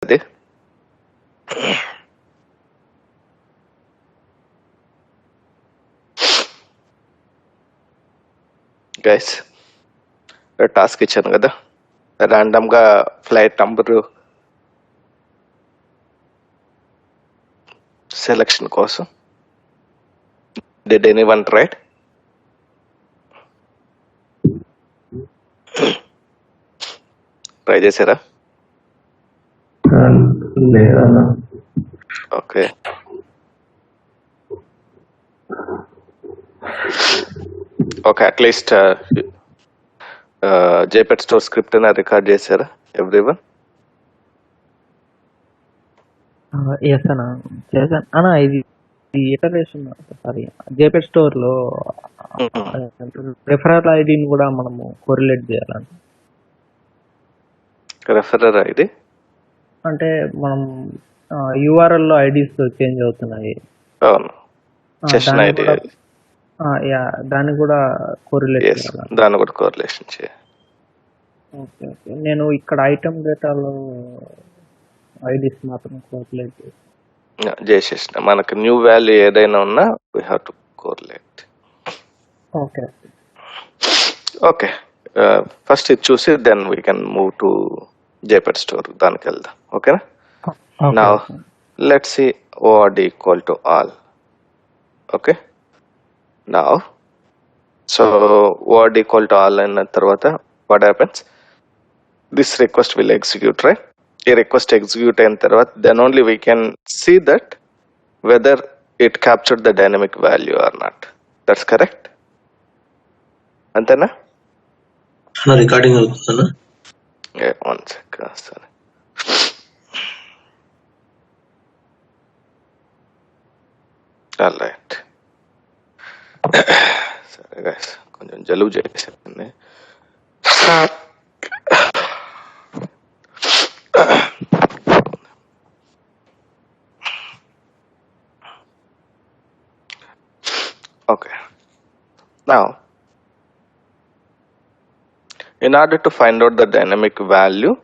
అది guys task ఇచ్చాను కదా, ర్యాండమ్ గా ఫ్లైట్ నంబరు సెలక్షన్ కోసం. Did anyone tried? ట్రై చేశారా? లేదన్నా. Okay, okay. At least JPet store script record చేశారా ఎవ్రీవన్? ఎస్ అన్న చేశాను అన్న. ఇది ఇటరేషన్ సారీ జేపెట్ స్టోర్ లో రెఫరల్ ఐడిని కూడా మనము కోరిలేట్ చేయాలని. రెఫరర్ ఐడి అంటే మనం యూఆర్ఎల్ లో ఐడీస్ చేంజ్ అవుతున్నాయి. అవును, సెషన్ ఐడి. దాన్ని కూడా కోరిలేట్ చేయాలి. దాన్ని కూడా కోరిలేషన్ చేయాలి. Okay okay. నేను ఇక్కడ ఐటమ్ డేటాలో ఐడీస్ మాత్రం కోరిలేట్ చేసేసిన. మనకు న్యూ వాల్యూ ఏదైనా ఉన్నా we have to correlate. Okay okay, first ఇది చూసి then we can move to JPet store. దానికి వెళ్దాం. ఓకేనా? Now let's see ORD equal to all. Okay, now so ORD equal to all అయిన తర్వాత what happens? This request will execute, right? ఈ request execute అయిన తర్వాత then only we can see that whether it captured the dynamic value or not. That's correct, అంతేనా? Recording అవుతుందన్నా. One second. సరే, right. సరే guys, కొంచెం జలుబు చేసింది. Okay, now in order to find out the dynamic value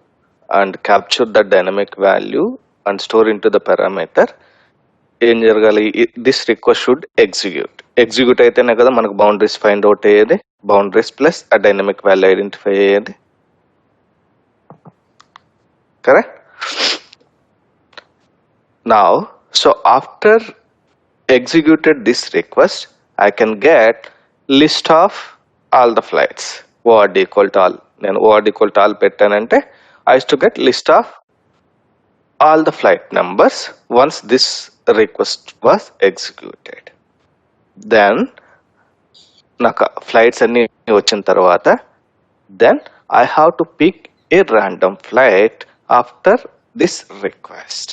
and capture the dynamic value and store into the parameter, ఏం జరగాలి? This request should execute అయితేనే కదా మనకు బౌండరీస్ ఫైండ్ అవుట్ అయ్యేది. బౌండరీస్ ప్లస్ ఆ డైనమిక్ వాల్యూ ఐడెంటిఫై అయ్యేది. Correct? Now so after executed this request, I can get list of all the flights. ORD equal to all. నేను ORD equal to all పెట్టానంటే I used to get list of all the flight numbers once this request was executed. Then నాకు flights అన్ని వచ్చిన తర్వాత then I have to pick a random flight after this request.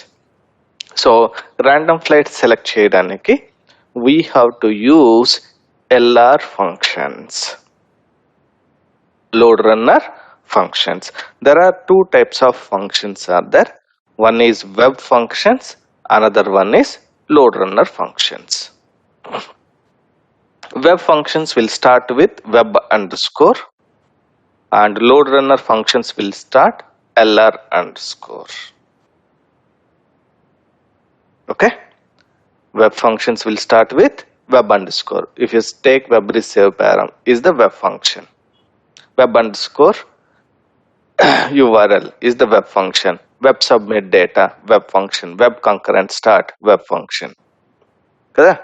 So random flight select చేయడానికి we have to use LR functions, load runner functions. There are two types of functions are there. One is web functions, another one is load runner functions. Web functions will start with web underscore and load runner functions will start LR underscore. Okay, web functions will start with web underscore. If you take web receive param is the web function, web underscore URL is the web function, web submit data web function, web concurrent start web function. Okay?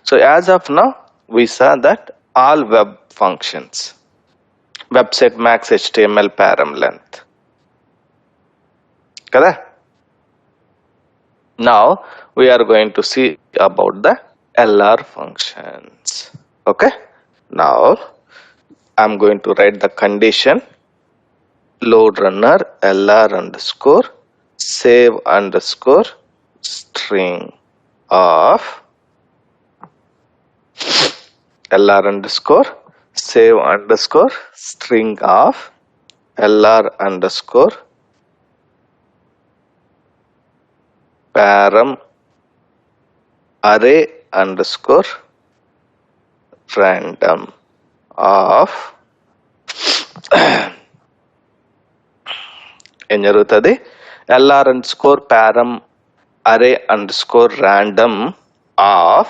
So as of now we saw that all web functions, website max HTML param length. Okay? Now we are going to see about the LR functions. Okay, now I'm going to write the condition load runner LR underscore save underscore string of LR underscore save underscore string of LR underscore param array underscore random of ఏం జరుగుతుంది? LR underscore param array underscore random of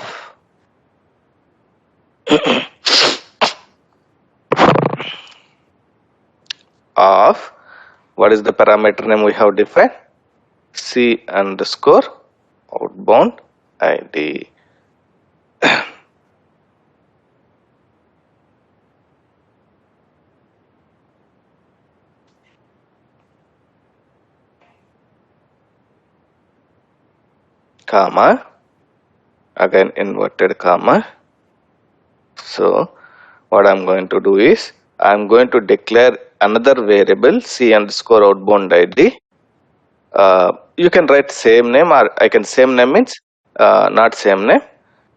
what is the parameter name we have defined? C underscore outbound ID. Comma, again inverted comma. So what I'm going to do is I'm going to declare another variable C underscore outbound ID. You can write same name, or I can same name means not same name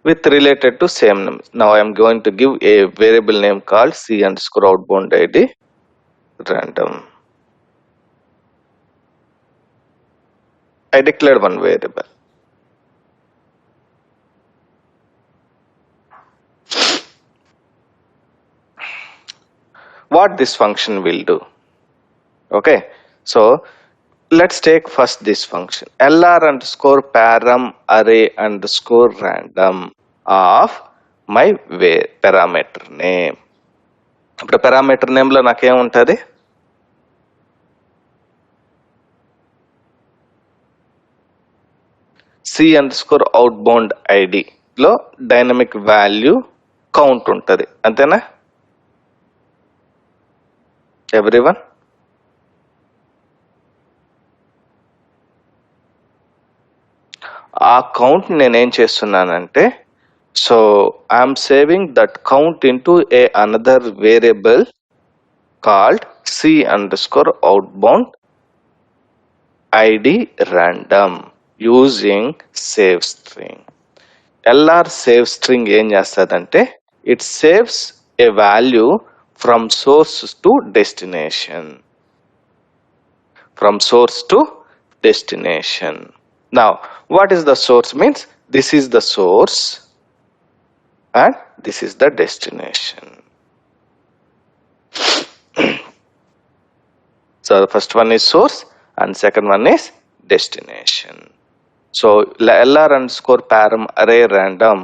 with related to same name. Now I am going to give a variable name called C underscore outbound ID random. I declared one variable. What this function will do? Okay, so let's take first this function LR underscore param array underscore random of my parameter name. ఇప్పుడు parameter name లో నాకేముంటది? C underscore outbound ID లో dynamic value count ఉంటది, అంతేనా everyone? ఆ count నేనేం చేస్తున్నానంటే, so I'm saving that count into A another variable called C underscore outbound ID random using save string. LR save string ఏం చేస్తుందంటే, it saves a value from source to destination. From source to destination. Now, what is the source means? This is the source and this is the destination. So the first one is source and second one is destination. So LR underscore param array random,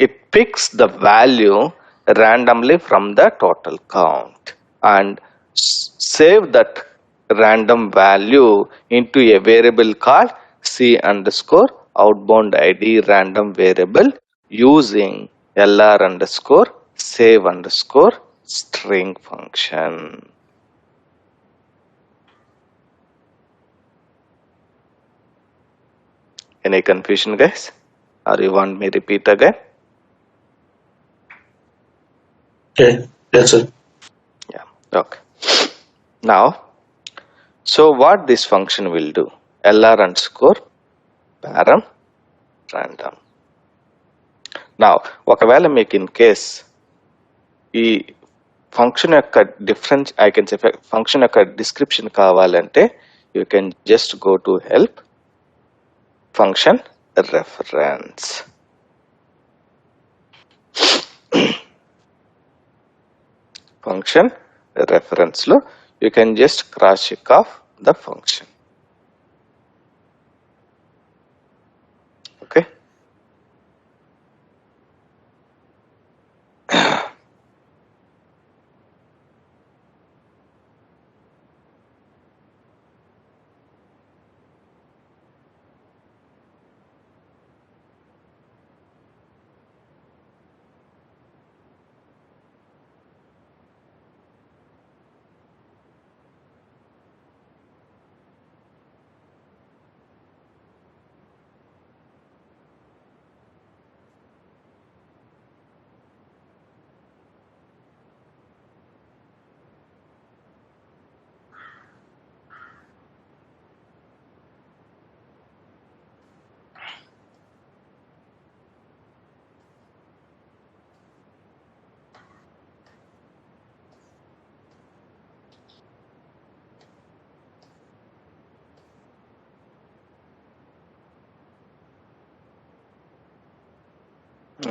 it picks the value randomly from the total count and save that random value into a variable called C underscore outbound ID random variable using LR underscore save underscore string function. Any confusion, guys? Or you want me repeat again? Okay. Yes, sir. Yeah. Okay. Now, so what this function will do? LR underscore param random. Now, ఒకవేళ మీకు in case ఈ function యొక్క difference, I can say function యొక్క description కావాలంటే you can just go to help function reference. Function reference లో you can just cross check of the function. Okay,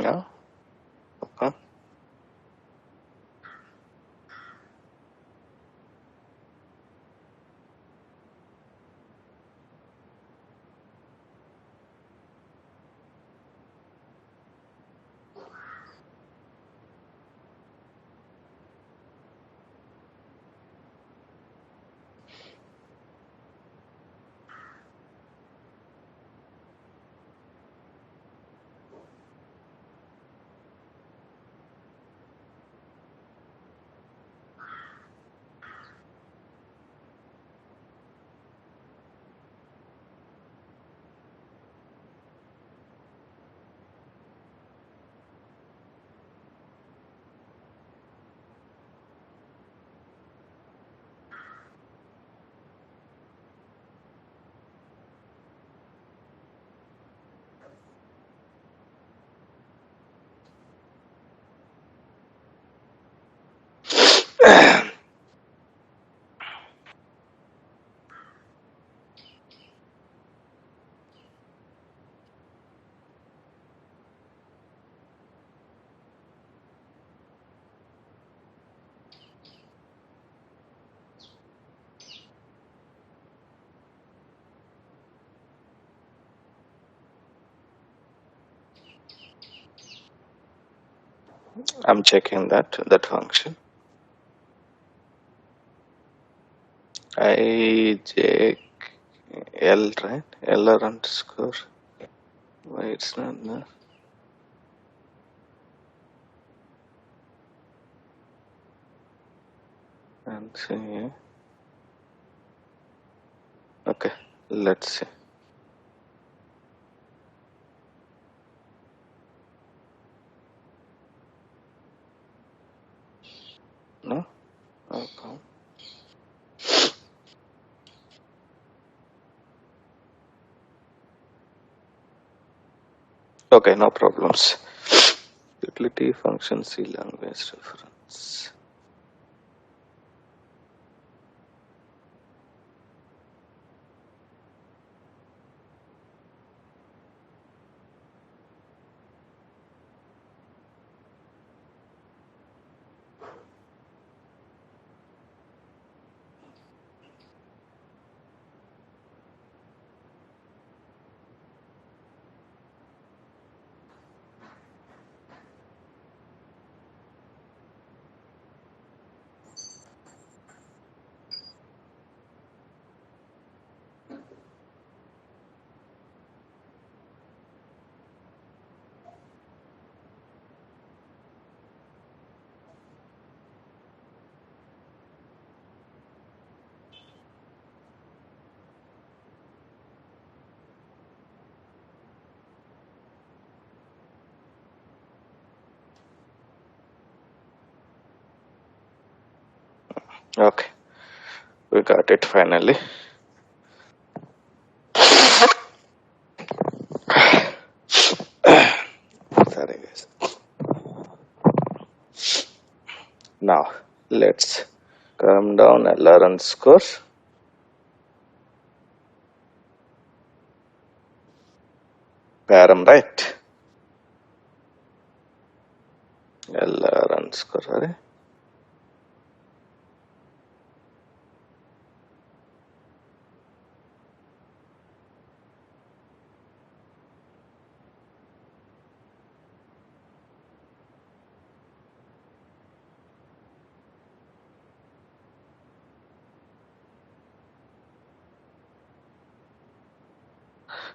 yeah. Okay. I'm checking that function. I J L, right? L underscore. Why it's not there? And see. Okay, let's see. No? Okay. Okay, no problems. Utility function C language reference. Okay, we got it finally. Sorry guys. Now let's come down LR underscore param, right? LR underscore, sorry.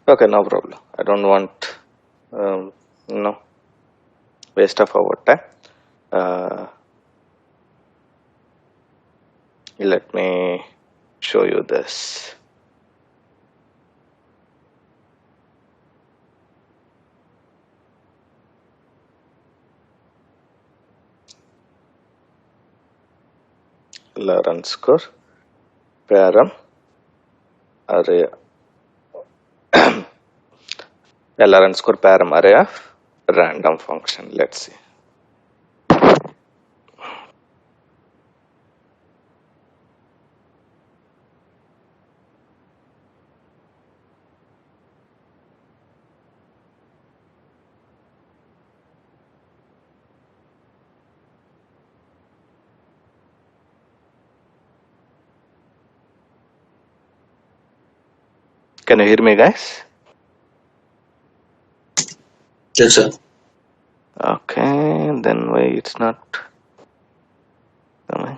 Okay, no problem. I don't want, no waste of our time. Let me show you this. LR underscore param array LR underscore param array of random function. Let's see. Can you hear me, guys? Yes, sir. Okay, then why it's not coming?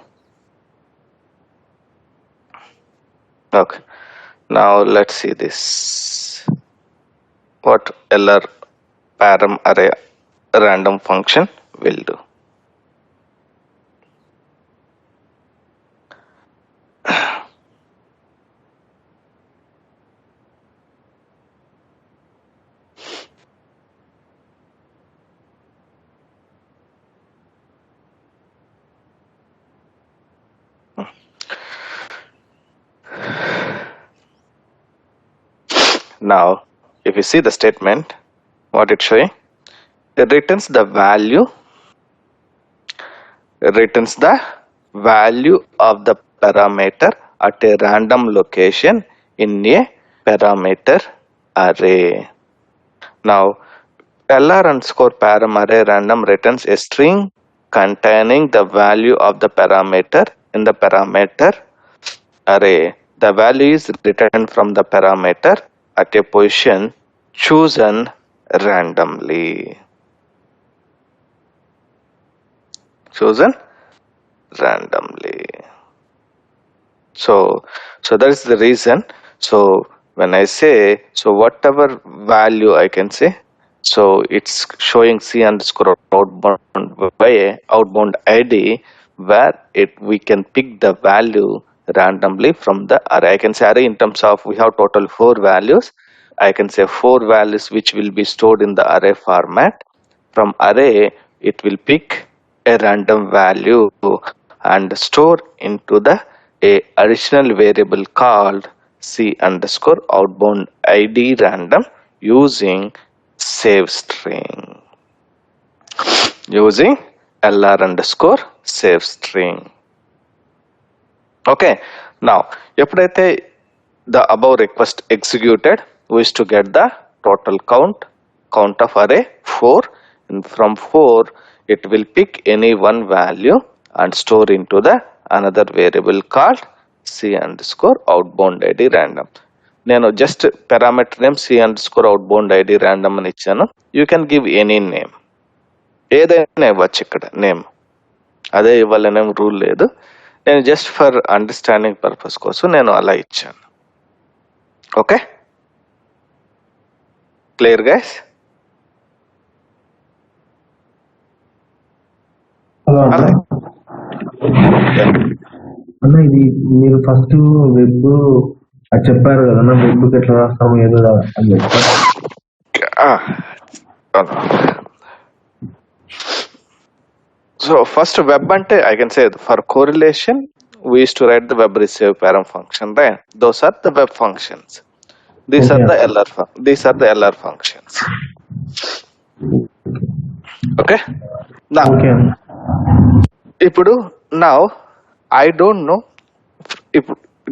Okay, now let's see this. What LR param array random function will do. Now, if you see the statement, what it's showing, it returns the value of the parameter at a random location in a parameter array. Now, LR underscore param array random returns a string containing the value of the parameter in the parameter array. The value is returned from the parameter at a position chosen randomly. chosen randomly. So that is the reason. So when I say, so whatever value I can say, so it's showing C underscore outbound ID, where we can pick the value randomly from the array. I can say array in terms of we have total 4 values. I can say 4 values which will be stored in the array format. From array, it will pick a random value and store into the a additional variable called C underscore outbound ID random using save string. Using LR underscore save string. Okay. Now, epudaithe the above request executed, we is to get the total count of array 4, and from 4 it will pick any one value and store into the another variable called C underscore outbound ID random. నేను just parameter name C underscore outbound ID random అని ఇచ్చాను. You can give any name, ఏదైనా ఇవ్వచ్చు ఇక్కడ name, అదే ఇవ్వాలనేం rule లేదు. నేను just for understanding purpose కోసం నేను అలా ఇచ్చాను. Okay, clear guys? హలో అన్న, ఇది మీరు ఫస్ట్ వెబ్ అది చెప్పారు కదన్నా, వెబ్ ఎట్లా రాస్తాము ఏదో అని చెప్తారు. సో ఫస్ట్ వెబ్ అంటే I can say for correlation we used to write the web receive param function, right? Those are the web functions. These are the LR functions. Okay. Now, ఇప్పుడు now I don't know if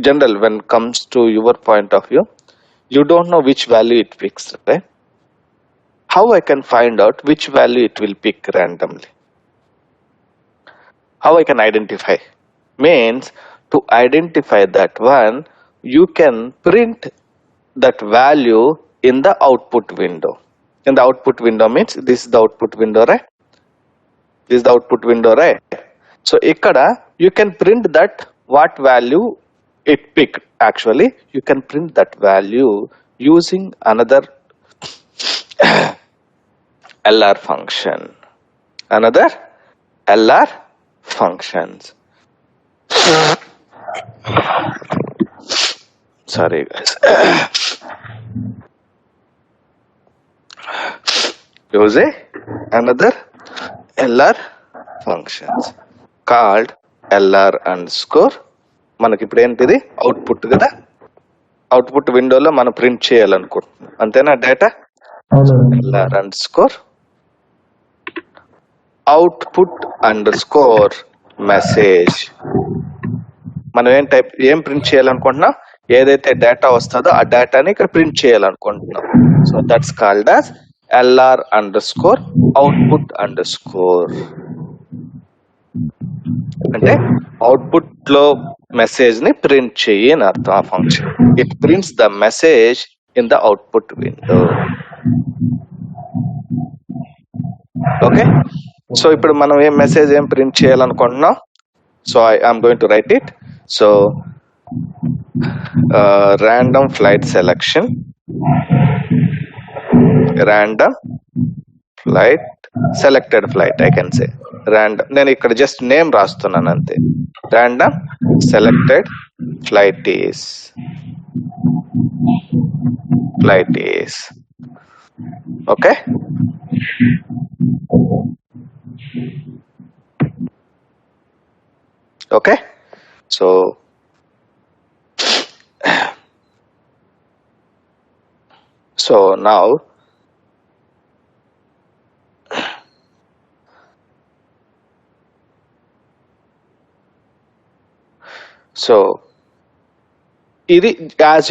general when comes to your point of view, you don't know which value it picks, right? How I can find out which value it will pick randomly? How I can identify? Means to identify that one, you can print that value in the output window. In the output window means this is the output window, right? This is the output window, right? So ikkada you can print that what value it picked. Actually, you can print that value using another LR function. Another LR functions. Sorry guys. Using another LR functions called LR underscore. మనకి ఇప్పుడు ఏంటిది output కదా, output విండోలో మనం print చేయాలనుకుంటున్నాం, అంతేనా? Data LR underscore output underscore message. మనం ఏం ప్రింట్ చేయాలనుకుంటున్నాం? ఏదైతే డేటా వస్తుందో ఆ డేటాని ఇక్కడ ప్రింట్ చేయాలనుకుంటున్నాం. So that's called as LR underscore output underscore. అంటే అవుట్పుట్ లో మెసేజ్ ని ప్రింట్ చెయ్యి అని అర్థం. ఆ function it prints the message in the output window. Okay, so ఇప్పుడు మనం ఏం మెసేజ్ ఏం ప్రింట్ చేయాలనుకుంటున్నాం? So I'm going to right it. So random flight selection, random flight selected flight, I can say random. నేను ఇక్కడ just name రాస్తున్నాను అంతే. random selected flight is okay. Okay, so now ఇది యాజ్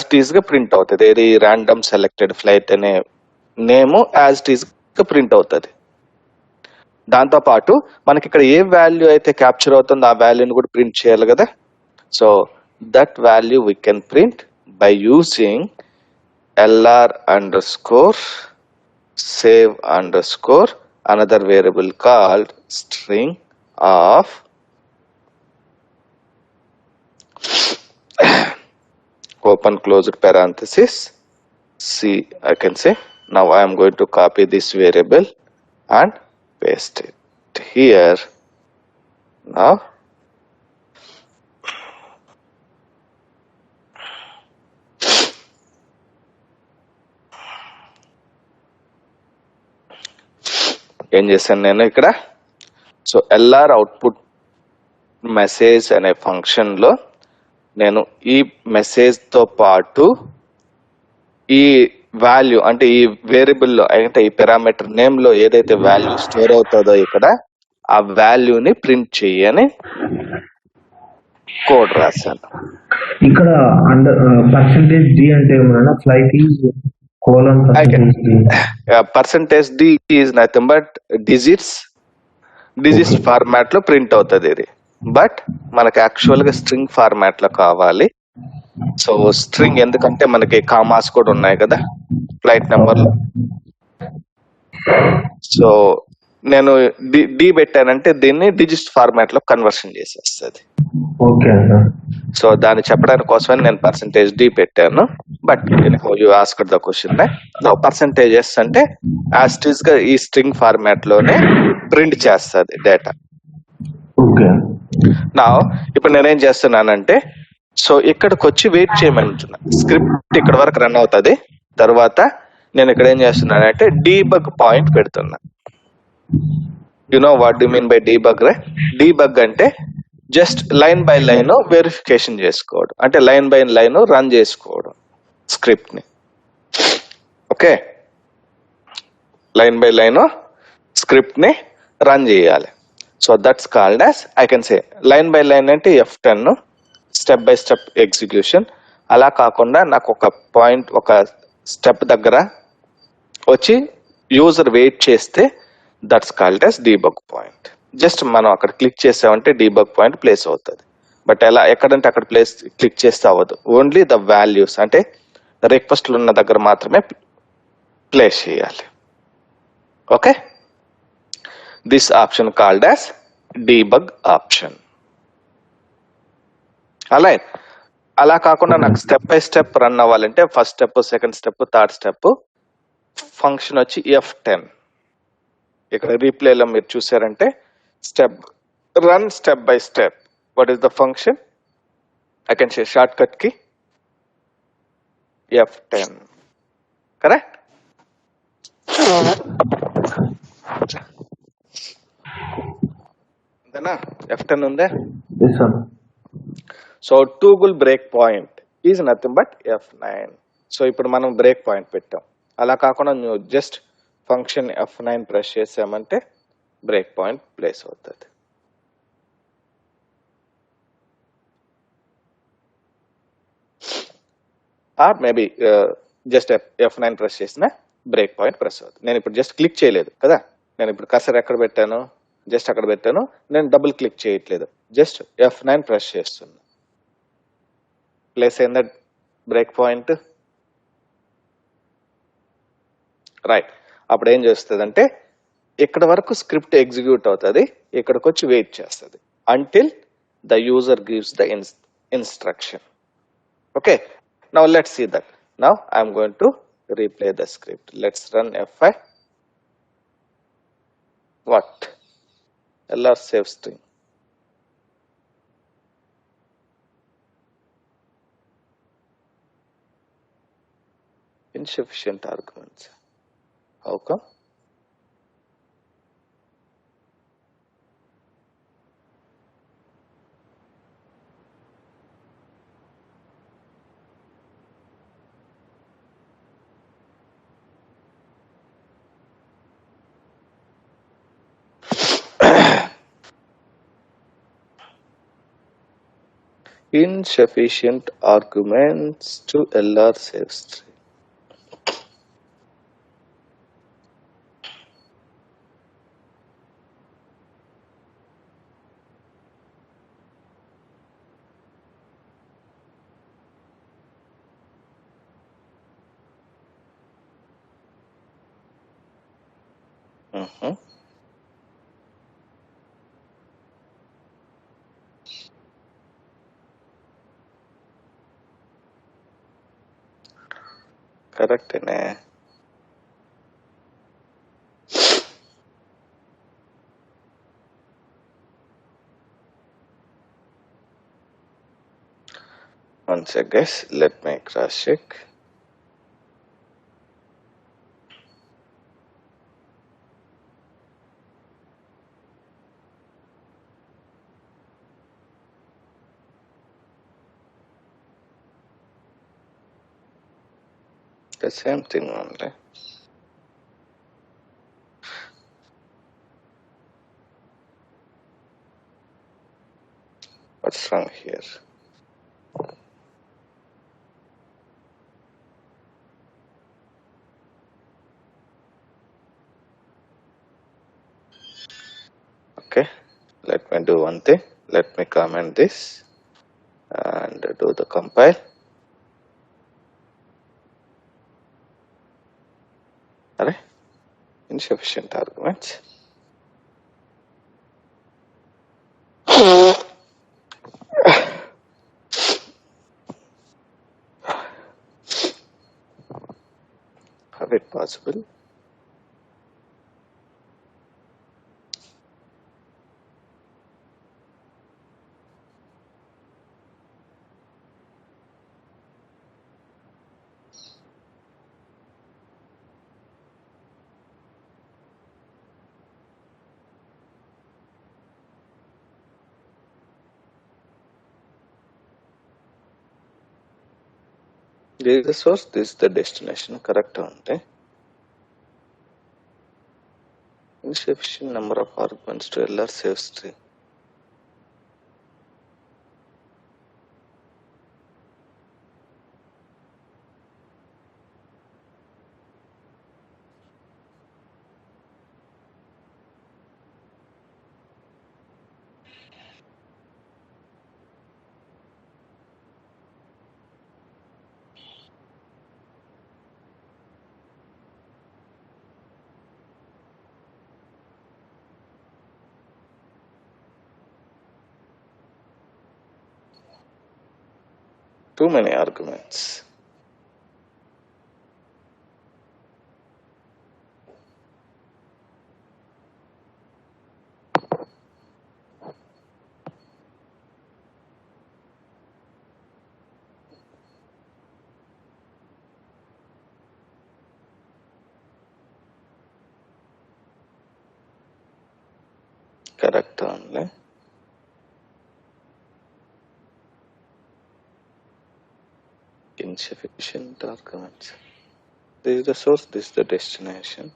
ఇట్ ఈస్ గా print అవుతుంది. ఇది random selected flight అనే name as it is గా ప్రింట్ అవుతుంది. దాంతో పాటు మనకి ఇక్కడ ఏ వాల్యూ అయితే క్యాప్చర్ అవుతుందో ఆ వాల్యూని కూడా ప్రింట్ చేయాలి కదా. So that value we can print by using LR underscore save underscore another variable called string of open closed parenthesis C. I can say now I am going to copy this variable and paste it here. Now ఏం చేశాను నేను ఇక్కడ, so LR output message అనే function లో నేను ఈ message తో పాటు ఈ వాల్యూ అంటే ఈ వేరియబుల్లో అంటే ఈ పారామీటర్ నేమ్ లో ఏదైతే వాల్యూ స్టోర్ అవుతుందో ఇక్కడ ఆ వాల్యూని ప్రింట్ చేయని కోడ్ రాశాను. ఇక్కడ అండర్ పర్సెంటేజ్ డి అంటే ఏమన్నా flight is colon percentage d. Percentage d is nothing but digits format లో ప్రింట్ అవుతుంది ఇది, బట్ మనకి యాక్చువల్ గా స్ట్రింగ్ ఫార్మాట్ లో కావాలి. సో స్ట్రింగ్ ఎందుకంటే మనకి కామాస్ కూడా ఉన్నాయి కదా ఫ్లైట్ నెంబర్ లో, సో నేను డి పెట్టానంటే దీన్ని డిజిట్ ఫార్మాట్ లో కన్వర్షన్ చేసేస్తుంది. ఓకే అన్న. సో దాన్ని చెప్పడానికి కోసమని నేను పర్సెంటేజ్ డి పెట్టాను. But you asked the question, so percentages అంటే యాస్టీస్ గా ఈ స్ట్రింగ్ ఫార్మాట్ లోనే ప్రింట్ చేస్తుంది డేటా. ఓకే. నా ఇప్పుడు నేనేం చేస్తున్నానంటే, సో ఇక్కడికి వచ్చి వెయిట్ చేయమంటున్నా. స్క్రిప్ట్ ఇక్కడ వరకు రన్ అవుతుంది, తర్వాత నేను ఇక్కడ ఏం చేస్తున్నానంటే డీబగ్ పాయింట్ పెడుతున్నా. You know what you mean by debug రే? డీబగ్ అంటే just line by line verification చేసుకోవడం, అంటే లైన్ బై లైన్ రన్ చేసుకోవడం స్క్రిప్ట్ ని. Okay, line by line script ని రన్ చేయాలి. So that's called as, I can say line by line అంటే F10, step by step execution. అలా కాకుండా నాకు ఒక పాయింట్ ఒక స్టెప్ దగ్గర వచ్చి యూజర్ వెయిట్ చేస్తే that's called as debug point. Just మనం అక్కడ క్లిక్ చేసామంటే డీబగ్ పాయింట్ ప్లేస్ అవుతుంది. బట్ ఎలా ఎక్కడంటే అక్కడ ప్లేస్ క్లిక్ చేస్తే అవ్వదు, ఓన్లీ ద వాల్యూస్ అంటే రిక్వెస్ట్లు ఉన్న దగ్గర మాత్రమే ప్లేస్ చేయాలి. Okay, this option called as debug option. అలా కాకుండా నాకు స్టెప్ బై స్టెప్ రన్ అవ్వాలంటే first step, second step, third step, function వచ్చి F10. ఇక్కడ రీప్లేలో మీరు చూసారంటే step run step by step. What is the function? I can say short cut కి F10. కరెక్ట్? అంతేనా? F10 ఉందే. So toggle break point is nothing but F9. So ఇప్పుడు మనం బ్రేక్ పాయింట్ పెట్టాం. అలా కాకుండా నువ్వు జస్ట్ ఫంక్షన్ F9 ప్రెస్ చేసామంటే బ్రేక్ పాయింట్ ప్లేస్ అవుతుంది. Or maybe just F9 press చేసిన బ్రేక్ పాయింట్ ప్రెస్ అవుతుంది. నేను ఇప్పుడు జస్ట్ క్లిక్ చేయలేదు కదా, నేను ఇప్పుడు కర్సర్ ఎక్కడ పెట్టాను, జస్ట్ అక్కడ పెట్టాను, నేను డబుల్ క్లిక్ చేయట్లేదు, జస్ట్ F9 ప్రెస్ చేస్తున్నా, ప్లేస్ అయిందా బ్రేక్ పాయింట్. రైట్, అప్పుడు ఏం చేస్తుంది అంటే ఇక్కడ వరకు స్క్రిప్ట్ ఎగ్జిక్యూట్ అవుతుంది, ఇక్కడికి వచ్చి వెయిట్ చేస్తుంది until the user gives the instruction. Okay, now let's see that. Now I'm going to replay the script. Let's run F5. What? LR save string. Insufficient arguments. How come? Insufficient arguments to LR save string. correct in a once I guess, let me cross check. The same thing only. What's wrong here? Okay, let me do one thing. Let me comment this and do the compile. Alright, insufficient arguments. How it possible? This is the source, this is the destination, correct only. Insufficient number of arguments to LR save string. Too many arguments. Correct only. Insufficient arguments. This is the source, this is the destination.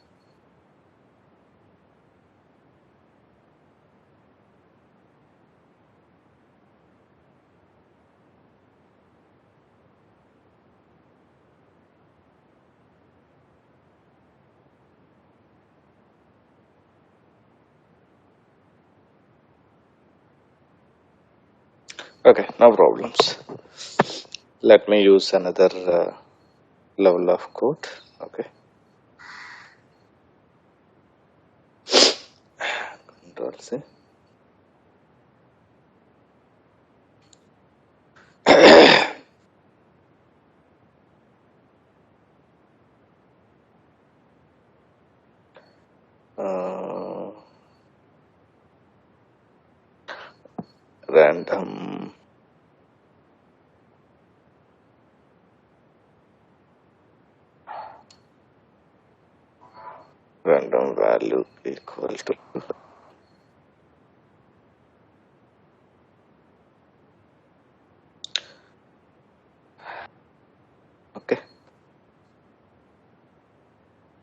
Okay, no problems. Let me use another level of code. Okay. Control C. Random value equal to okay.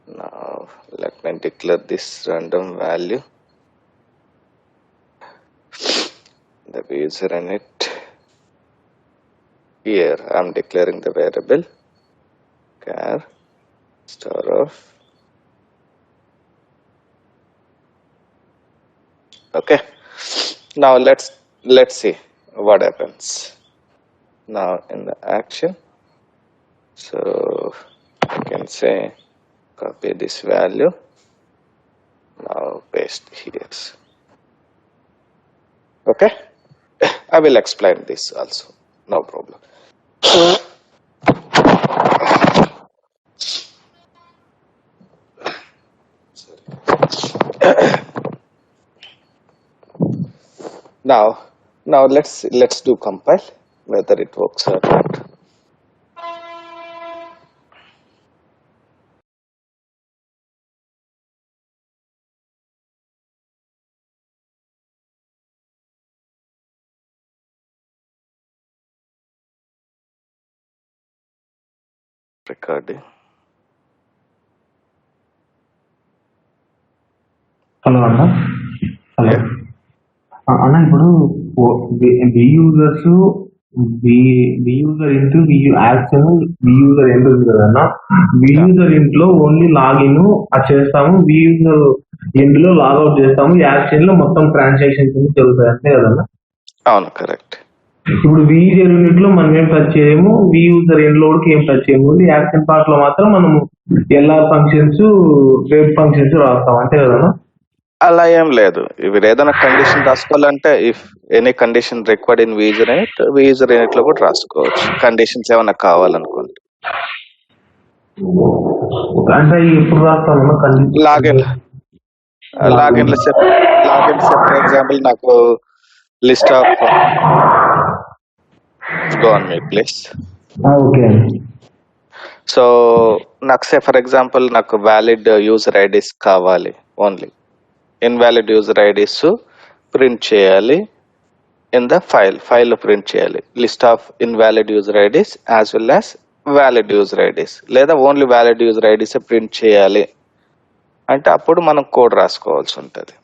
Now let me declare this random value, the user init. Here I am declaring the variable char star of. Okay, now let's see what happens now in the action. So I can say copy this value, now paste here. Okay, I will explain this also, no problem. Now let's do compile, whether it works or not. Recording. Hello అన్న. Hello Yeah. అన్న, ఇప్పుడు B users, B user into B action, B user end ఉంది కదన్నా. B Yeah. User ఇంట్లో only login అది చేస్తాము, B user end లో logout చేస్తాము. యాక్షన్ లో మొత్తం ట్రాన్సాక్షన్స్ జరుగుతాయి అంతే కదన్నా. అవును, కరెక్ట్. ఇప్పుడు వి యూజర్ యూనిట్ లో మనం ఏం టచ్ చేయము, వి యూజర్ ఎండ్ లోడ్కి ఏం టచ్ చేయము. యాక్షన్ పార్ట్ లో మాత్రం మనము ఎల్ఆర్ ఫంక్షన్స్, వెబ్ ఫంక్షన్స్ రాస్తాం అంతే కదన్నా. అలా ఏం లేదు. ఇవి ఏదైనా కండిషన్ రాసుకోవాలంటే if any condition required in user unit లో కూడా రాసుకోవచ్చు, కండిషన్స్ ఏమైనా కావాలనుకుంటే. అంటే ఎప్పుడు రాస్తామన్నా లాగిన్ లాగిన్ ఫర్ ఎగ్జాంపుల్ నాకు list of go on me please. Okay. So నాకు ఫర్ ఎగ్జాంపుల్ నాకు వ్యాలిడ్ యూజర్ ఐడీస్ కావాలి, only invalid user IDs print చేయాలి ఇన్ ద ఫైల్ ప్రింట్ చేయాలి. List of invalid user IDs as well as valid user IDs, లేదా only valid user IDs print చేయాలి అంటే అప్పుడు మనం కోడ్ రాసుకోవాల్సి ఉంటుంది.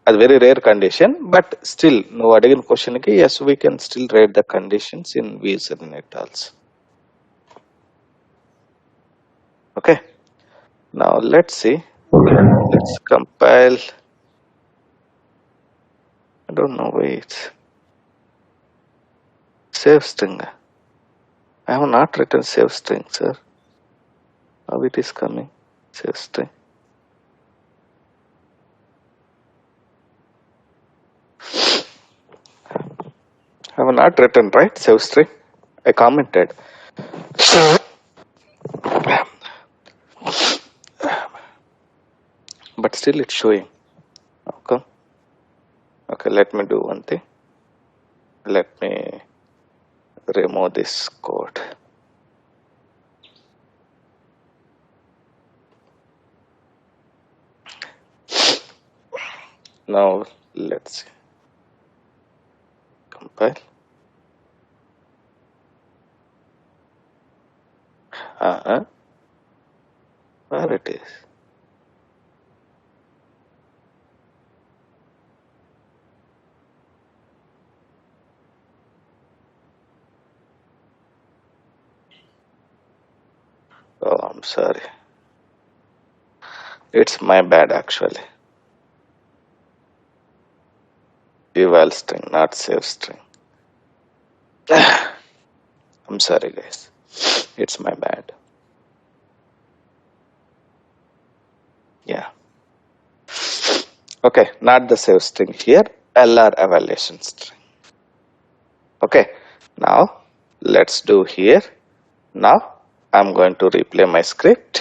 అది very rare condition, but still నువ్వు అడిగిన క్వశ్చన్ కి yes we can still write the conditions in user unit also. Okay, now let's see. Let's compile. I don't know, wait. Save string. I have not written save string, sir. How it is coming? Save string. I have not written, right? Save string. I commented. But still it's showing. Okay. Okay, let me do one thing. Let me remove this code. Now let's see. Compile. Where it is? Oh, I'm sorry. It's my bad actually. Eval string, not save string. I'm sorry guys. It's my bad. Yeah. Okay, not the save string here, LR evaluation string. Okay, now let's do here. Now I'm going to replay my script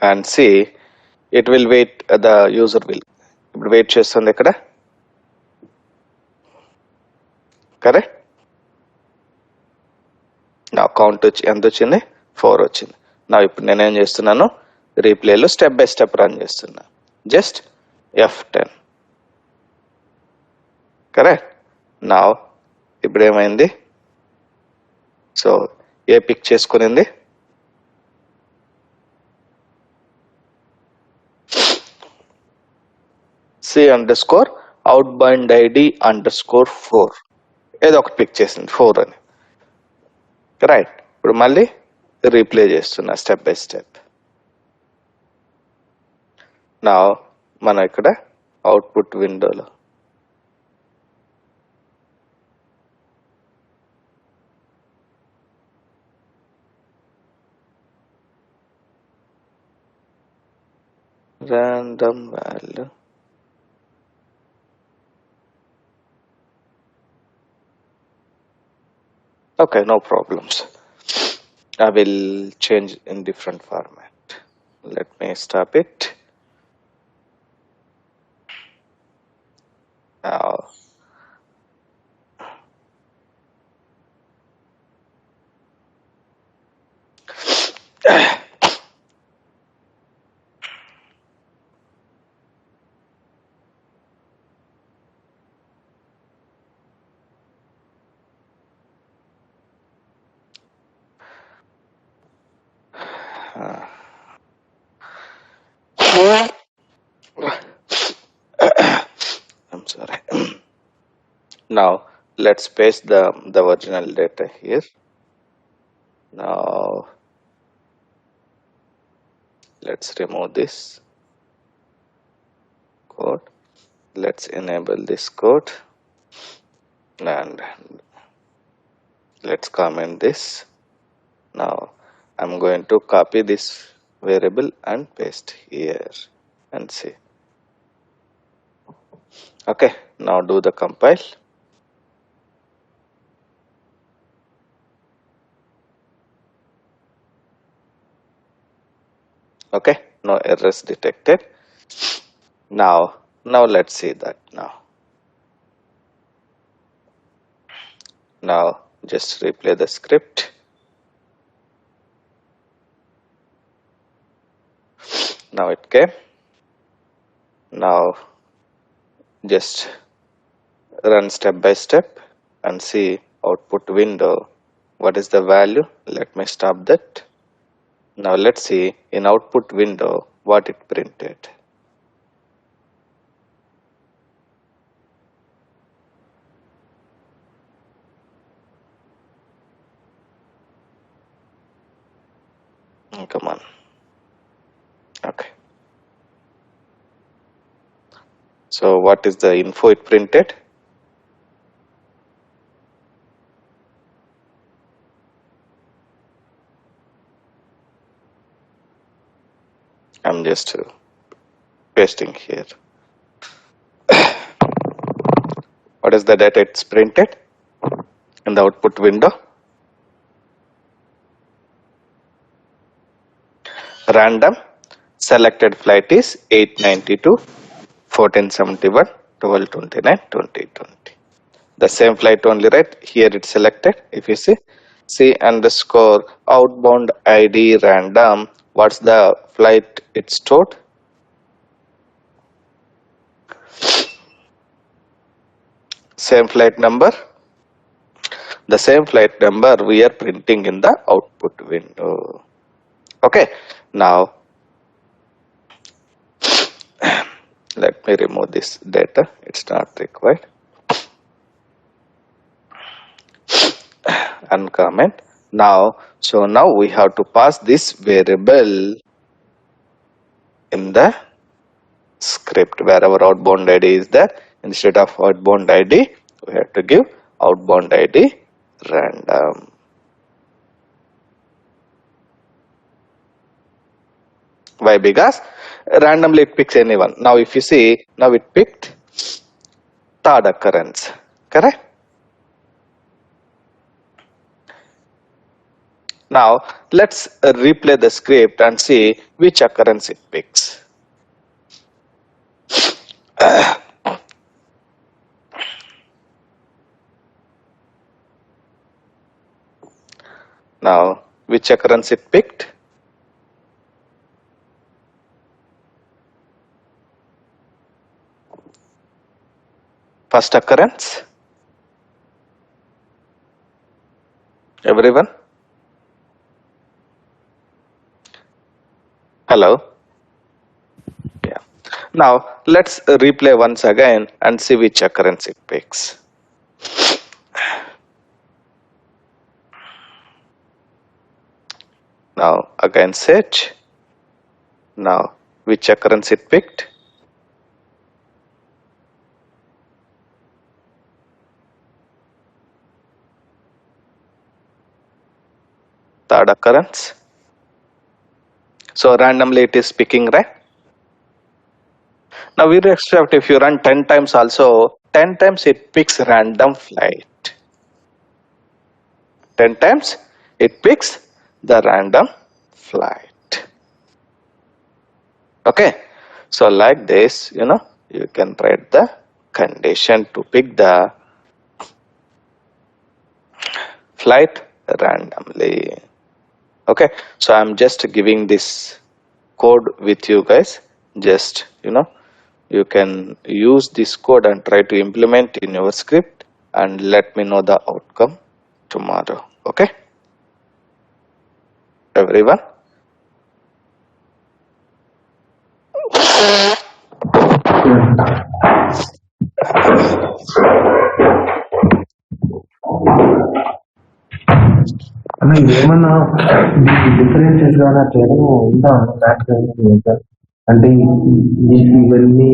and see it will wait, the user will wait చేస్తుంది ఇక్కడ. Correct. నా count ఎంత వచ్చింది? 4 వచ్చింది. నా ఇప్పుడు నేనేం చేస్తున్నాను, రీప్లేలో స్టెప్ బై స్టెప్ రన్ చేస్తున్నా. Just F10. కరెక్ట్. నా ఇప్పుడు ఏమైంది? సో ఏ పిక్ చేసుకునింది? C_outbound_ID_4 ఏదో ఒకటి పిక్ చేసింది 4 అని. రైట్. ఇప్పుడు మళ్ళీ రీప్లే చేస్తున్నా స్టెప్ బై స్టెప్. నా మనం ఇక్కడ అవుట్పుట్ విండోలో random value okay, no problems. I will change in different format. let me stop it. Now I'm sorry. Now let's paste the original data here. Now let's remove this code. Let's enable this code and let's comment this. Now I'm going to copy this variable and paste here and see. Okay, now do the compile. Okay, no errors detected. Now let's see that now. Now just replay the script. Now it came. Now just run step by step and see output window. What is the value? Let me stop that. Now let's see in output window what it printed. Come on. Okay. So what is the info it printed? I'm just pasting here. What is the data it's printed in the output window? Random selected flight is 892, 1471, 1229, 2020. The same flight only, right? Here it's selected. If you see C_outbound ID random, what's the flight it stored? Same flight number. The same flight number we are printing in the output window. Okay, now let me remove this data, it's not required. Uncomment. Now we have to pass this variable in the script wherever outbound ID is there. Instead of outbound ID, we have to give outbound ID random. Why? Because randomly it picks anyone. Now if you see, now it picked third occurrence, correct? Now let's replay the script and see which occurrence it picks. Now which occurrence it picked? First occurrence. Everyone? Hello? Yeah. Now let's replay once again and see which occurrence it picks. Now again search. Now which occurrence it picked? Third occurrence. So randomly it is picking, right? Now we expect if you run 10 times also, 10 times it picks random flight. 10 times it picks the random flight. Okay, so like this, you can write the condition to pick the flight randomly. Okay, so I'm just giving this code with you guys. Just you can use this code and try to implement in your script and let me know the outcome tomorrow. Okay, everyone. అన్న ఏమన్నా differences కానీ అట్లా ఏమైనా ఉందా అంటే ఇవన్నీ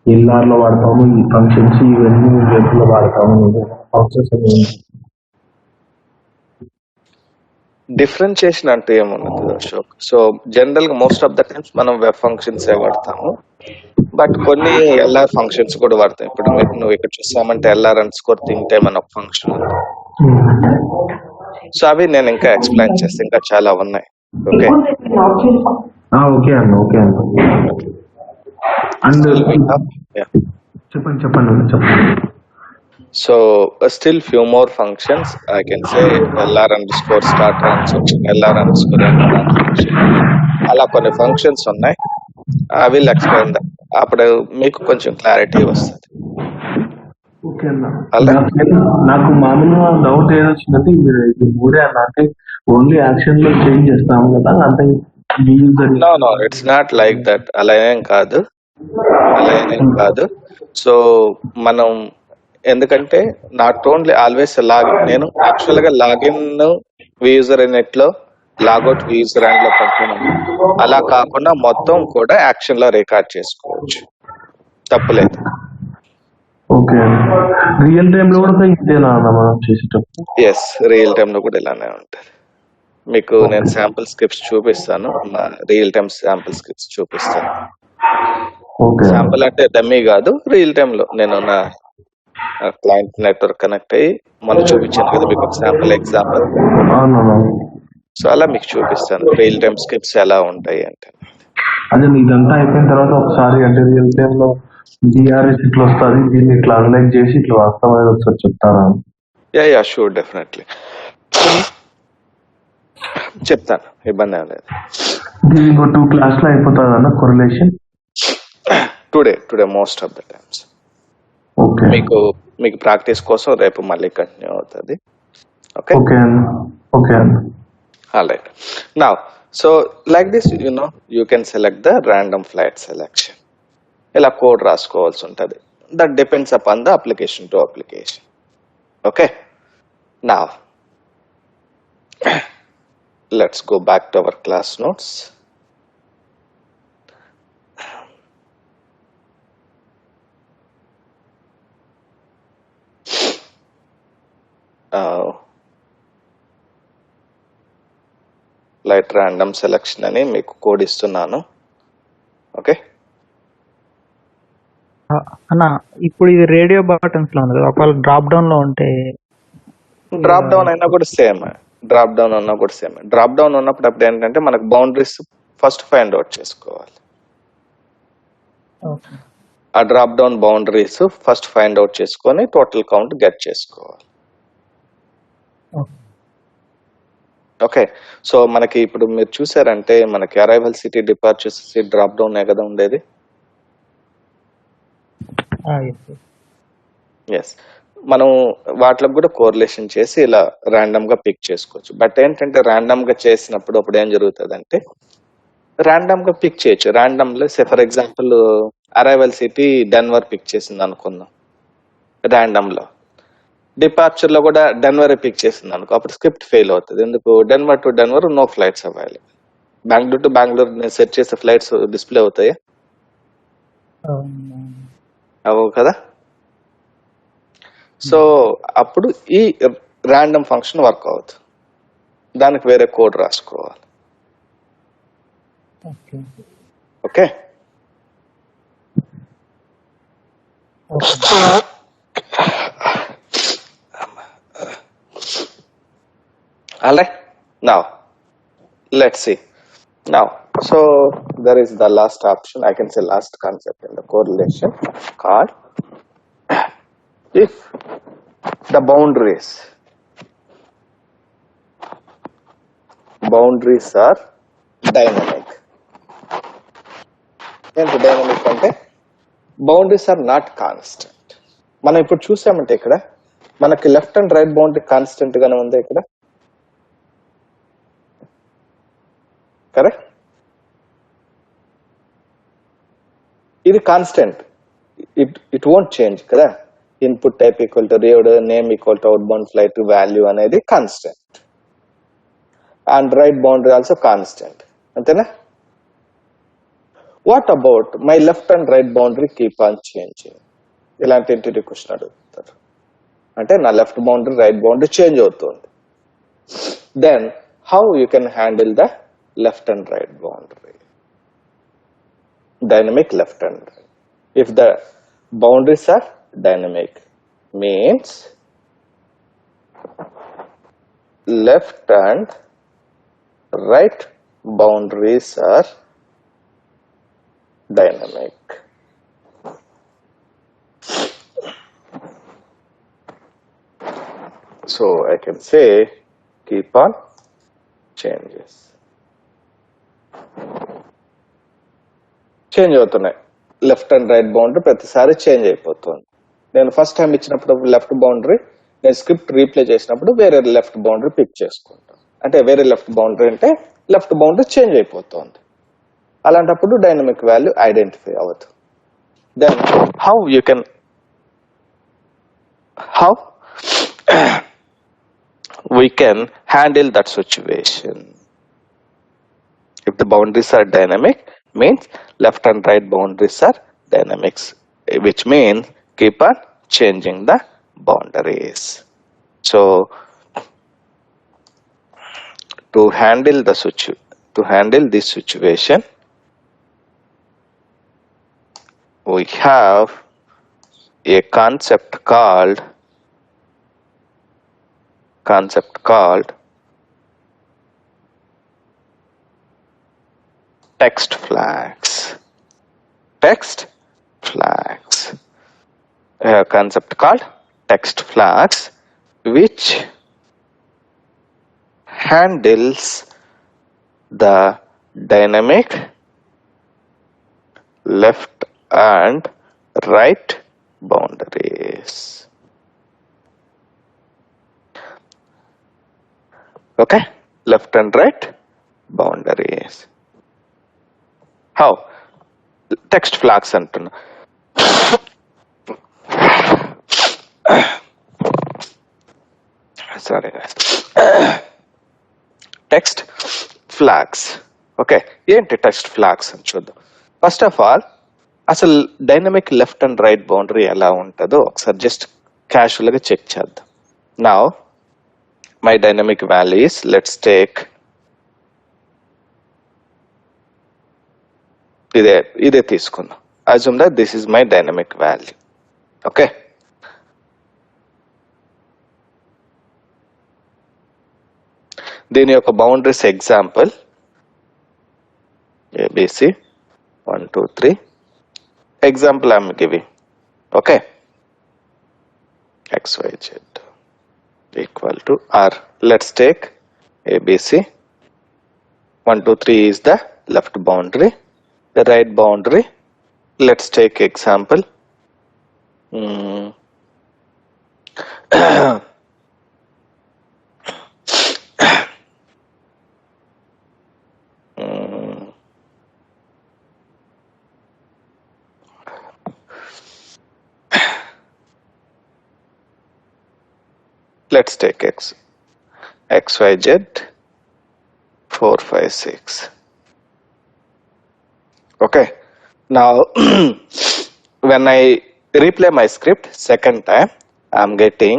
LR లో వాడతాము, ఈ ఫంక్షన్స్ ఇవన్నీ వెబ్ లో వాడతాము, ఫంక్షన్స్ డిఫరెన్షియేషన్ అంటే ఏమున్నది అశోక్? సో జనరల్ గా మోస్ట్ ఆఫ్ ద టైమ్స్ మనం వెబ్ ఫంక్షన్స్ ఏ వాడతాము, బట్ కొన్ని ఎల్ఆర్ ఫంక్షన్స్ కూడా వాడతాం. ఇప్పుడు నువ్వు ఇక్కడ చూసామంటే LR_underscore think time అని ఒక ఫంక్షన్ ఉంది. సో అవి నేను ఇంకా ఎక్స్ప్లెయిన్ చేస్తే ఇంకా చాలా ఉన్నాయి. ఓకే ఓకే అన్న, ఓకే అన్న. అండ్ చెప్పండి. So still few more functions I can say. LR_start transaction, LR_end transaction, అలా కొన్ని ఫంక్షన్స్ ఉన్నాయి. I will explain that. అప్పుడు మీకు కొంచెం క్లారిటీ వస్తుంది. ఓకే అన్న. నాకు మామూలుగా డౌట్ ఏదొచ్చిందంటే ఇది మూడే అన్న, అంటే ఓన్లీ యాక్షన్ లో చేంజ్ చేస్తాము కదా, అంటే no it's not like that. అలా ఏం కాదు. సో మనం ఎందుకంటే నాట్ ఓన్లీ ఆల్వేస్ నేను యాక్చువల్ గా లాగిన్ యూజర్ నెట్ లో, లాగౌట్ యూజర్ అండ్ లో పంపుతున్నాను. అలా కాకుండా మొత్తం కూడా యాక్షన్ లో రికార్డ్ చేసుకోవచ్చు, తప్పులేదు. ఓకే, రియల్ టైమ్ లో కూడా ఇదేనా మనం చేసేటప్పుడు? ఎస్, రియల్ టైమ్ లో కూడా ఇలానే ఉంటుంది. మీకు నేను శాంపుల్ స్క్రిప్ట్స్ చూపిస్తాను, రియల్ టైమ్ శాంపుల్ స్క్రిప్ట్స్ చూపిస్తాను. శాంపుల్ అంటే డమ్మీ కాదు, రియల్ టైమ్ లో నేను నా క్లయింట్ నెట్వర్క్ కనెక్ట్ అయ్యి మనం చూపించాను కదా మీకు ఒక శాంపుల్ ఎగ్జాంపుల్. సో అలా మీకు చూపిస్తాను రియల్ టైమ్ స్క్రిప్ట్స్ ఎలా ఉంటాయి అంటే. అదే ఇదంతా అయిపోయిన తర్వాత ఒకసారి అంటే రియల్ టైమ్ లో డిఆర్ఎస్ ఇట్లా వస్తుంది, దీన్ని ఇట్లా అనలైజ్ చేసి ఇట్లా వాస్తవం ఒకసారి చెప్తారా? యా షూర్, డెఫినెట్లీ చెప్తాను, ఇబ్బంది ఏం లేదు. ఇంకో 2 క్లాస్ లో అయిపోతుంది అన్న correlation. Today most of the times. మీకు ప్రాక్టీస్ కోసం రేపు మళ్ళీ కంటిన్యూ అవుతుంది. Okay alright. Now so like this you can select the random flight selection. ఇలా కోడ్ రాసుకోవాల్సి ఉంటుంది. That depends upon the application to application. Okay, now let's go back to our class notes. Flight random selection అని మీకు code ఇస్తున్నాను. Okay అన్న, ఇప్పుడు ఇది radio buttons లో ఉంది కదా, ఒకవేళ డ్రాప్ డౌన్ లో ఉంటే? డ్రాప్ డౌన్ అయినా కూడా సేమ్. డ్రాప్ డౌన్ ఉన్నప్పుడు అప్పుడు ఏంటంటే మనకు బౌండరీస్ ఫస్ట్ ఫైండ్ అవుట్ చేసుకోవాలి. ఆ drop down boundaries first find out చేసుకొని టోటల్ కౌంట్ గెట్ చేసుకోవాలి. ఓకే, సో మనకి ఇప్పుడు మీరు చూసారంటే మనకి arrival city, departure city drop down కదా ఉండేది. ఎస్, మనం వాటిలో కూడా కోరిలేషన్ చేసి ఇలా ర్యాండమ్ గా పిక్ చేసుకోవచ్చు. బట్ ఏంటంటే ర్యాండమ్ గా చేసినప్పుడు అప్పుడు ఏం జరుగుతుంది అంటే ర్యాండమ్ గా పిక్ చేయొచ్చు. ర్యాండమ్ లో for example arrival city Denver pick చేసింది అనుకుందాం, ర్యాండమ్ లో డిపార్చర్ లో కూడా డెన్వర్ పిక్ చేసింది అనుకో, అప్పుడు స్క్రిప్ట్ ఫెయిల్ అవుతుంది. ఎందుకు? Denver to Denver no flights available. Bengaluru to Bengaluru నేను సెట్ చేసే ఫ్లైట్స్ డిస్ప్లే అవుతాయి అవు కదా. సో అప్పుడు ఈ ర్యాండమ్ ఫంక్షన్ వర్క్ అవుతుంది. దానికి వేరే కోడ్ రాసుకోవాలి. Okay, all right, now let's see. Now So there is the last option, I can say last concept in the correlation called if the boundaries are dynamic. ఏంటి dynamic అంటే boundaries are not constant. మనం ఇప్పుడు చూసామంటే ఇక్కడ మనకి left and right boundary constant గానే ఉంది ఇక్కడ, కరెక్ట్? ఇది కాన్స్టెంట్, ఇట్ వోంట్ చేంజ్ కదా. Input type equal to read, name equal to out bound flight value అనేది constant and right boundary also constant, అంతేనా? What about my left and right boundary keep on changing? ఇలాంటి interview question అడుగుతారు. అంటే నా left boundary right boundary change అవుతుంది. Then how you can handle the left and right boundary, dynamic left and right. If the boundaries are dynamic, means left and right boundaries are dynamic. So I can say keep on changes. Change అవుతున్నాయి. Left and right boundary ప్రతిసారి change అయిపోతుంది. నేను first time ఇచ్చినప్పుడు left boundary, నేను script replay చేసినప్పుడు వేరే left boundary pick చేసుకుంటాను. అంటే వేరే లెఫ్ట్ బౌండరీ అంటే లెఫ్ట్ బౌండరీ చేంజ్ అయిపోతుంది. అలాంటప్పుడు డైనమిక్ వాల్యూ ఐడెంటిఫై అవుతుంది. Then how we can handle that situation. If the boundaries are dynamic, means left and right boundaries are dynamics, which means keep on changing the boundaries. So to handle this situation, we have a concept called text flags. A concept called text flags, which handles the dynamic left and right boundaries. Okay, left and right boundaries. How? Text flags అంటున్నా. Sorry guys. Text flags. Okay, ఏంటి text flags అని చూద్దాం. First of all అసలు dynamic left and right boundary ఎలా ఉంటుందో ఒకసారి just casual గా check చేద్దాం. Now my dynamic values, let's take ఇదే తీసుకుందాం. Assume that this is my dynamic value. Okay, దీని యొక్క boundaries example ABC 1 2 3 example I'm giving. Okay, XYZ equal to R. Let's take ABC 1 2 3 is the left boundary, the right boundary. Let's take example let's take XYZ 4 5 6. Okay, now when I replay my script second time, I'm getting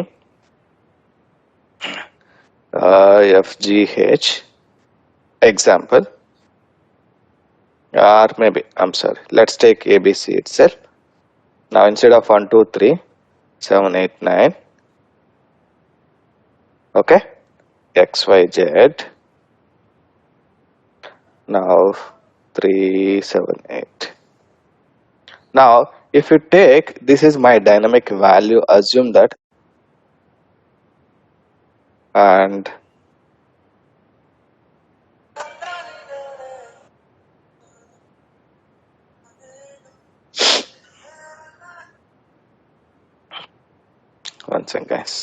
FGH example, or maybe I'm sorry, let's take ABC itself. Now instead of 1 2 3 7 8 9, okay, XYZ. Now 378. Now, if you take, this is my dynamic value, assume that, and one second guys.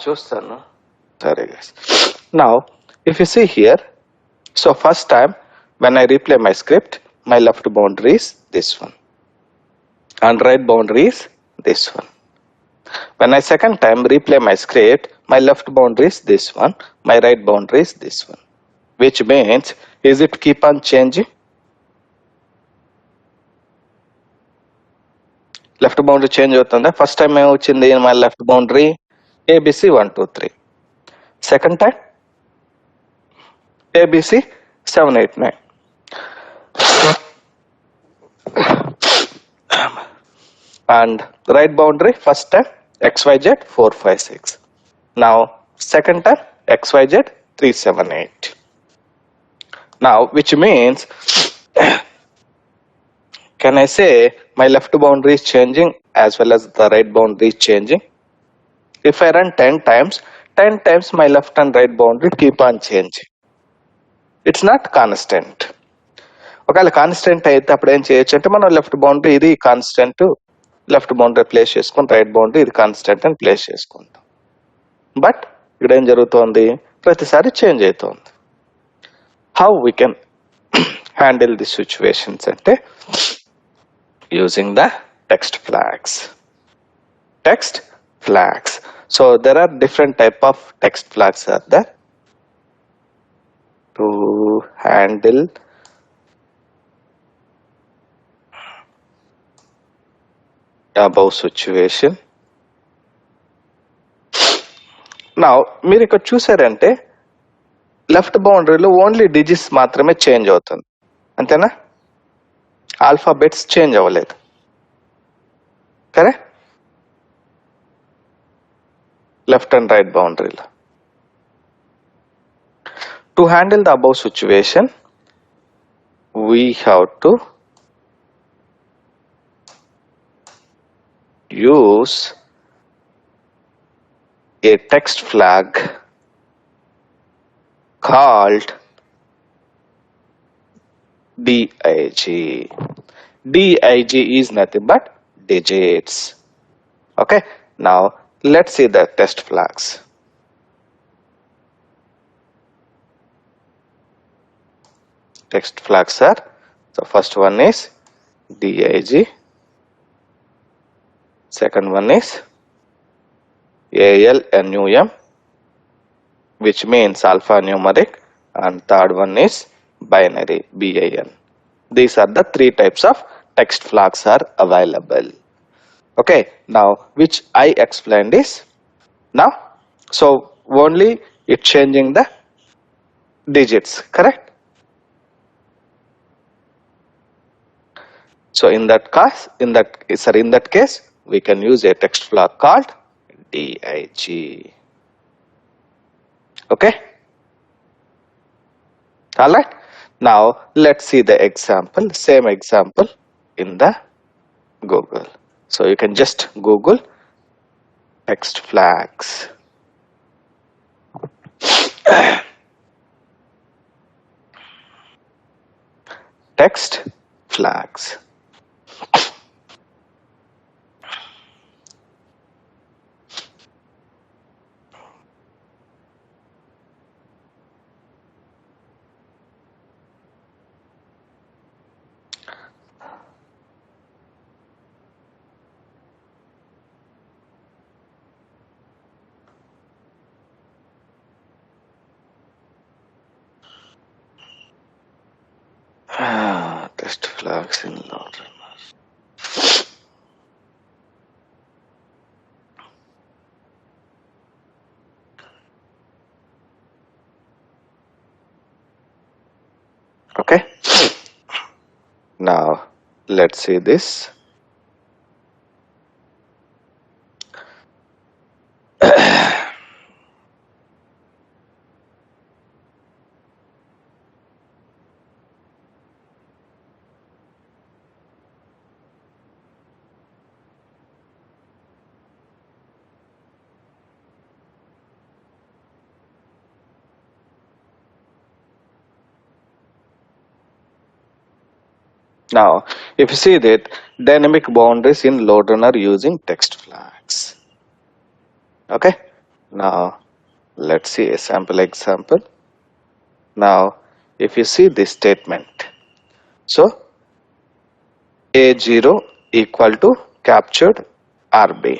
చూస్తాను. Sorry guys. Now, if you see here, so first time when I replay my script, my left boundary is this one, and right boundary is this one. When I second time replay my script, my left boundary is this one, my right boundary is this one. Which means, is it keep on changing? Left boundary change అవుతుందా? First time ఏమొచ్చింది my left boundary ABC 1 2 3. Second time ABC 7 8 9. And right boundary first time XYZ 4 5 6. Now second time XYZ 3 7 8. Now which means, can I say my left boundary is changing as well as the right boundary is changing? If I run 10 times my left and right boundary keep on changing. It's not constant. ఒకవేళ constant అయితే అప్పుడు ఏం చేయొచ్చు అంటే మనం left boundary ఇది constant, left boundary place చేసుకుని right boundary ఇది కాన్స్టెంట్ అని ప్లేస్ చేసుకుంటాం. బట్ ఇక్కడ ఏం జరుగుతోంది, ప్రతిసారి చేంజ్ అవుతోంది. How we can handle the situations అంటే using the text flags. Text flags. So there are different type of text flags are there to handle above situation. Now మీరు ఇక్కడ చూసారంటే లెఫ్ట్ బౌండరీలో ఓన్లీ డిజిట్స్ మాత్రమే change అవుతుంది, అంతేనా? Alphabets change అవ్వలేదు, correct? Left and right బౌండరీలో. To handle the above situation we have to use a text flag called dig. Dig is nothing but digits. Okay, now let's see the text flags. Text flags are, so first one is dig, second one is ALNUM, which means alphanumeric, and third one is binary, BIN. These are the three types of text flags are available. Okay, now which I explained is now, so only it changing the digits, correct? So in that case we can use a text flag called dig. Okay, all right. Now let's see the example, same example in the Google. So you can just Google text flags. Text flags. Text flags in load. Okay, now let's see this. Now, if you see that dynamic boundaries in load runner using text flags. Okay. Now, let's see a sample example. Now, if you see this statement, so A0 equal to captured RB,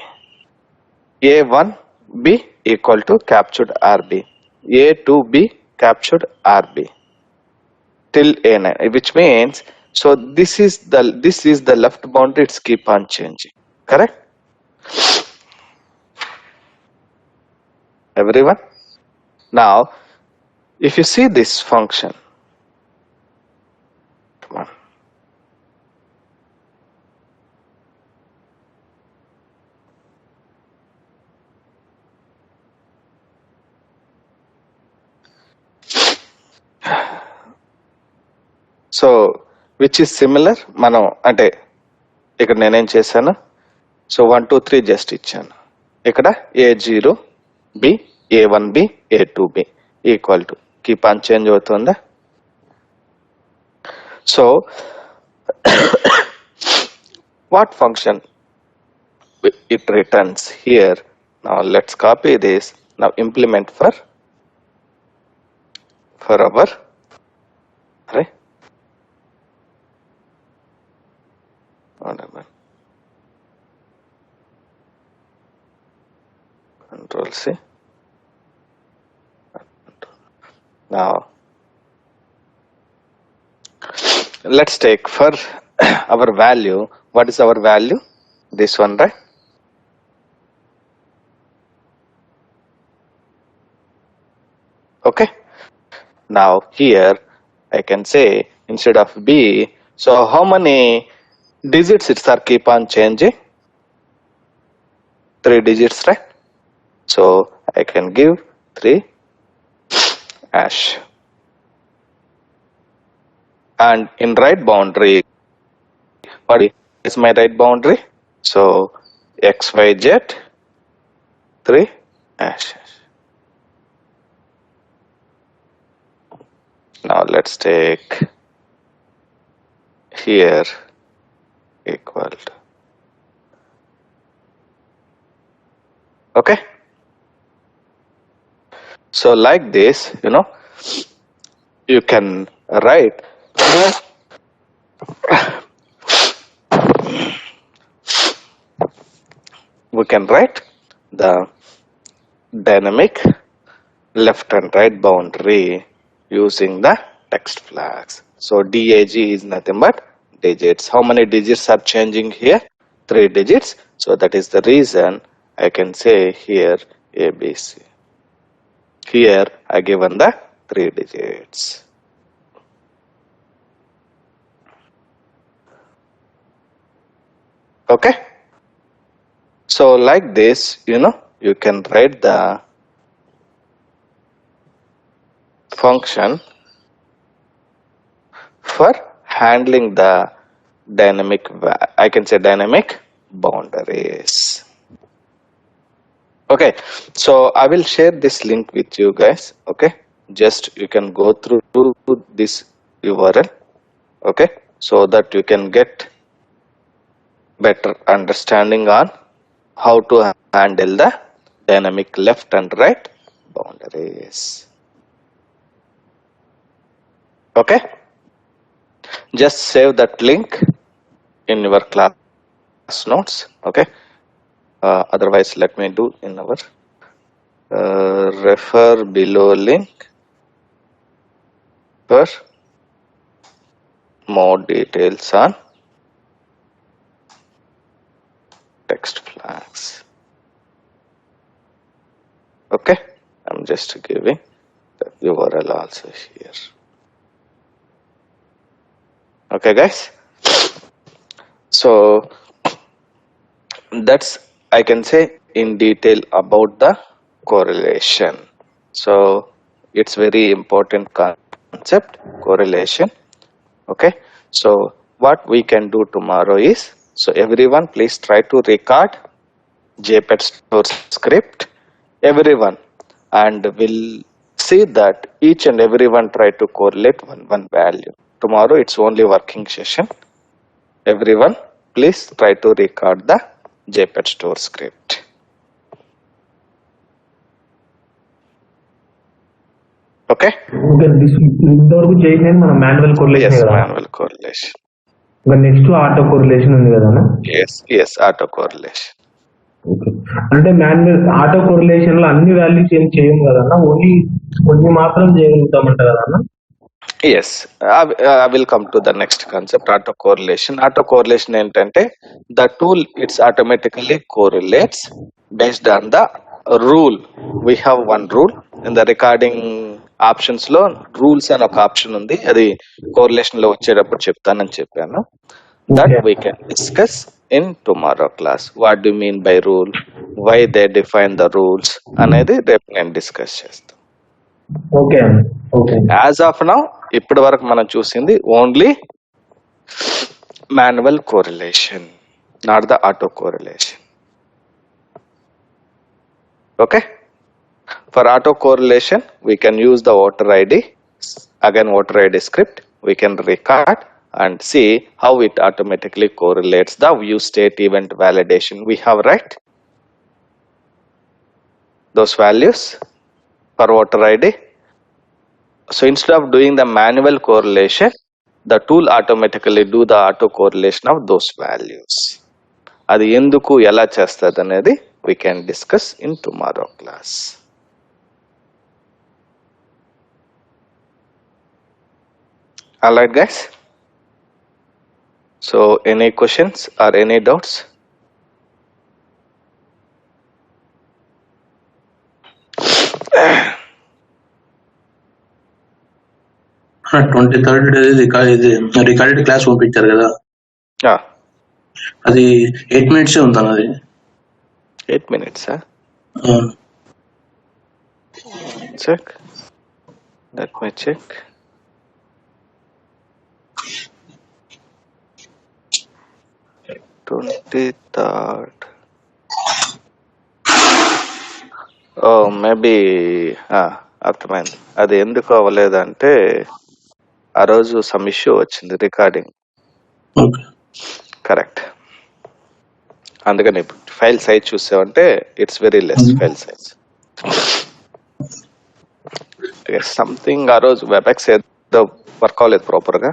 A1B equal to captured RB, A2B captured RB till A9, which means so this is the left boundary. It's keep on changing. Correct, everyone? Now, if you see this function, come on. So which is similar మనం అంటే ఇక్కడ నేనేం చేశాను, so 1 2 3 just ఇచ్చాను. ఇక్కడ A0 B A1B A2B equal to keep on change అవుతుందా? So what function it returns here? Now let's copy this. Now implement for our right. Whatever. Control C. Now let's take for our value. What is our value? This one, right? Okay. Now here I can say instead of B, so how many digits it's are keep on changing? 3 digits, right? So I can give 3 hash. And in right boundary, what is my right boundary? So XYZ 3 hash. Now let's take here equal to, okay. So like this, you can write we can write the dynamic left and right boundary using the text flags. So DAG is nothing but digits. How many digits are changing here? 3 digits. So that is the reason I can say here ABC. Here I given the 3 digits. Okay. So like this, you can write the function for handling the dynamic, I can say dynamic boundaries. Okay, so I will share this link with you guys. Okay, just you can go through this URL, okay, so that you can get better understanding on how to handle the dynamic left and right boundaries. Okay, just save that link in your class notes. Okay, otherwise let me do in our refer below link for more details on text flags. Okay, I'm just giving the URL also here. Okay guys, So that's I can say in detail about the correlation. So it's very important concept, correlation. Okay, so what we can do tomorrow is, so everyone please try to record JPEG store script, everyone, and we'll see that each and everyone try to correlate one value. Tomorrow it's only working session. Everyone please try to record the JPEG store script. Okay, ఇంకా ఇంతవరకు చేయలేదు మనం manual yes, correlation కదా. manual correlation. ఇంకా next auto correlation ఉంది కదా. Yes, auto correlation. Okay, అంటే manual auto correlation లో అన్ని వాల్యూస్ ఏం చేయము కదన్నా, ఓన్లీ కొన్ని మాత్రం చేయగలుగుతామంట కదన్నా. Yes, I will come to the next concept, auto correlation. Auto correlation ఏంటంటే the tool it's automatically correlates based on the rule. We have one rule in the recording options లో rules అని ఒక option ఉంది, అది correlation లో వచ్చేటప్పుడు చెప్తానని చెప్పాను. That Okay. we can discuss in tomorrow class. What do you mean by rule? Why they define the rules? అనేది రేపు నేను డిస్కస్ చేస్తాను. Okay okay. As of now ఇప్పటి వరకు మనం చూసింది only manual correlation, not the auto correlation. Okay, for auto correlation we can use the voter ID, again voter ID script. We can record and see how it automatically correlates the view state event validation we have, right? Those values for voter ID. So instead of doing the manual correlation, the tool automatically do the auto correlation of those values. అది ఎందుకు ఎలా చేస్తుంది అనేది we can discuss in tomorrow class. Alright guys, so any questions or any doubts? 23rd ఇది recorded class పంపించారు కదా, Ah, అది 8 minutes ఉంటాను. అది 8 minutes, huh? Check. Let me check. "23rd. Oh, maybe అర్థమైంది. అది ఎందుకు అవ్వలేదంటే ఆ రోజు సమ్ ఇష్యూ వచ్చింది రికార్డింగ్. ఓకే కరెక్ట్, అందుకని ఇప్పుడు ఫైల్ సైజ్ చూసావంటే it's very less file size. Something ఆ రోజు వెబ్ఎక్స్ ఏదో వర్క్ అవ్వలేదు ప్రాపర్గా,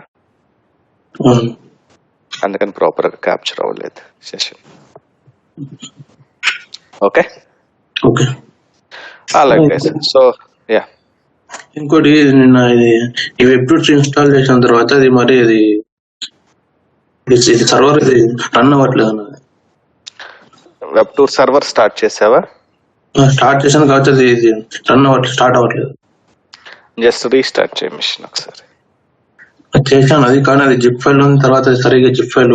అందుకని ప్రాపర్గా క్యాప్చర్ అవ్వలేదు సెషన్. Okay, okay. అలాగే గైస్. సో యా, ఇంకోటి నిన్న ఈ వెబ్ టూల్స్ ఇన్స్టాల్ చేసిన తర్వాత అది మరి ఇది సర్వర్ ఇది రన్ అవ్వట్లేదు అన్నది. వెబ్ టూర్ సర్వర్ స్టార్ట్ చేసావా? స్టార్ట్ చేశాను కాబట్టి అది ఇది రన్ అవ్వట్లేదు, స్టార్ట్ అవ్వట్లేదు. జస్ట్ రీస్టార్ట్ చేయ మిషన్ ఒకసారి. చేశాను అది, కానీ అది జిప్ ఫైల్ ఉంది, తర్వాత సరిగ్గా జిప్ ఫైల్